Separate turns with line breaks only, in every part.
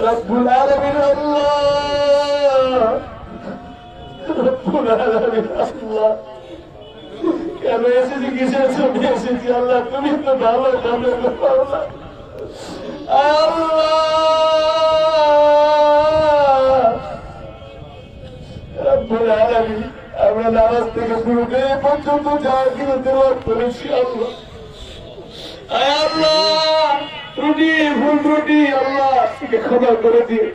রব্বুল আলামিন আল্লাহ, রব্বুল আলামিন আল্লাহ, কেন এসেছি কিসের জন্য এসেছি আল্লাহ, তুমি তো ভালো জানো আল্লাহ। রব্বুল আলামিন আমরা নামাজ থেকে শুরু করে পর্যন্ত যা কিছু তেলাওয়াত করেছি আল্লাহ, আল্লাহ ত্রুটি ভুল ত্রুটি আল্লাহ ক্ষমা করে দিয়ে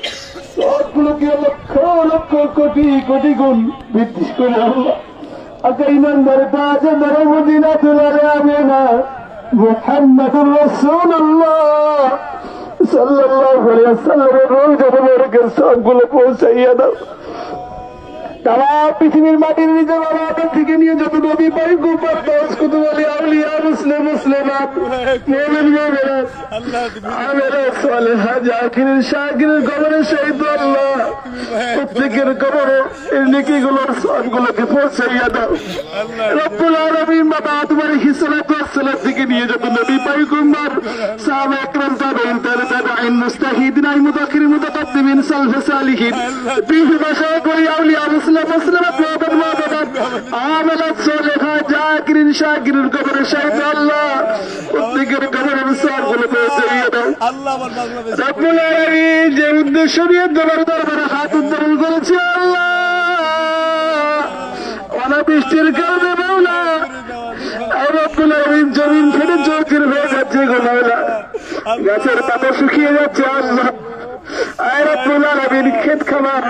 সবগুলোকে লক্ষ লক্ষ কোটি কোটি গুণ বৃদ্ধি করে আল্লাহ আচ্ছা ইমানদার তাজ মেরে মদিনা তুলারে আমেনা মুহাম্মাদুর রাসূলুল্লাহ সাল্লাল্লাহু আলাইহি ওয়াসাল্লামের রওজা মুবারকের সবগুলো পৌঁছাইয়া দাও। তারা পৃথিবীর মাটির নিচে বাবা থেকে নিয়ে যত নবী পাই গোপাল দাস কুতুবলি আউলিয়া মুসলিম মুসলিমাত মুমিন মুমিনাত আমেরা সালেহা জাকির শাকির কবরে শহীদ আল্লাহ প্রত্যেকের কবরে এই নেকিগুলোর সবগুলোকে পৌঁছাইয়া দাও। রব্বুল আলামিন বাবা তোমার হিসালাতু ওয়াসসালাত থেকে নিয়ে যত নবী পাই কুমার সাহাবা একরাম তাবেঈন তাবেঈন মুস্তাহিদিন মুতাখির মুতাকাদ্দিমিন সালফ সালিহিন বিহি ভাষা করি আউলিয়া مسلمات وابد عاملات صالحة جاكرين شاكرين قبر الشهيد الله وذكر قبر الانسان قلوبه سيدا رب العالمين جيد الشريعة دبر برحات الدرل قلت يا الله وانا بيشترك قلبي مولا رب العالمين جميل فين جوكر بيجاتي مولا গাছের পাতা শুকিয়ে যাচ্ছে আল্লাহ আয় রব্বুল আলামিন খেত খামার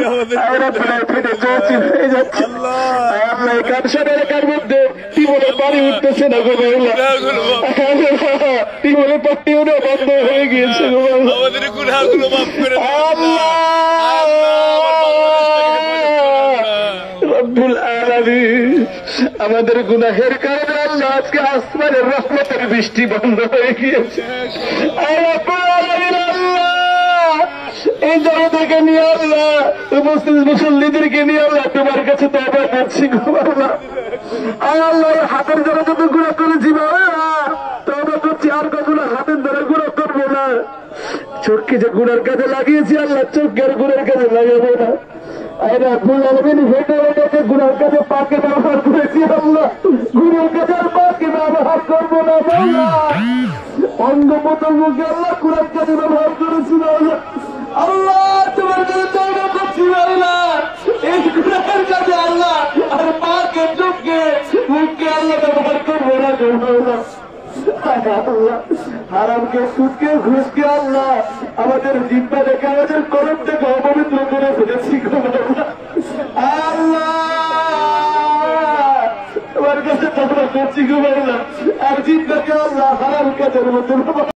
আয় রব্বুল ফেটে জোচি হয়ে যাচ্ছে আল্লাহ কারশানের কার মধ্যে টিবলে পানি উঠতেছে না গো আল্লাহ টিবলে পানি উঠে বন্ধ হয়ে গিয়েছে গো আল্লাহ আমাদের গুনাহগুলো মাফ করে দাও আল্লাহ রব্বুল আলামিন আমাদের গুনাহের কারণে আল্লাহ আজকে আসমানের রহমতের বৃষ্টি বন্ধ হয়ে গিয়েছে আয় রব্বুল আলামিন এই জনতাকে নিয়ে আল্লাহ মুসল্লিদেরকে নিয়ে আল্লাহ তোমার কাছে তওবা করছি গো আল্লাহ আয় আল্লাহ হাতের দ্বারা যত গুনাহ করেছি বাবা তওবা করছি আর কখনো হাতের দ্বারা গুনাহ করবো না। চোখকে যে গুনার কাজে লাগিয়েছি আল্লাহ চোখের গুনার কাজে লাগাবো না। আয় রব্বুল আলামিন হেঁটে হেঁটে গুনার কাজে পাকে ব্যবহার করেছি আল্লাহ গুনার কাজে পাকে ব্যবহার করবো না বাবা। অঙ্গ প্রত্যঙ্গকে আল্লাহ গুনার কাজে ব্যবহার করেছি আল্লাহ আল্লাহ তোমার কাছে তওবা করছি আল্লাহ এই গুনাহের কাজে আল্লাহ আর পাকে চোখকে মুখকে আল্লাহ ব্যবহার করবো না আল্লাহ। আল্লাহ হারামকে সুদকে ঘুষকে আল্লাহ আমাদের জিব্বা দেখে আমাদের কলম থেকে অপবিত্র করে ফেলেছি আল্লাহ তোমার কাছে তওবা করছি গো আল্লাহ আর জিব্বাকে আল্লাহ হারাম কাজের মতো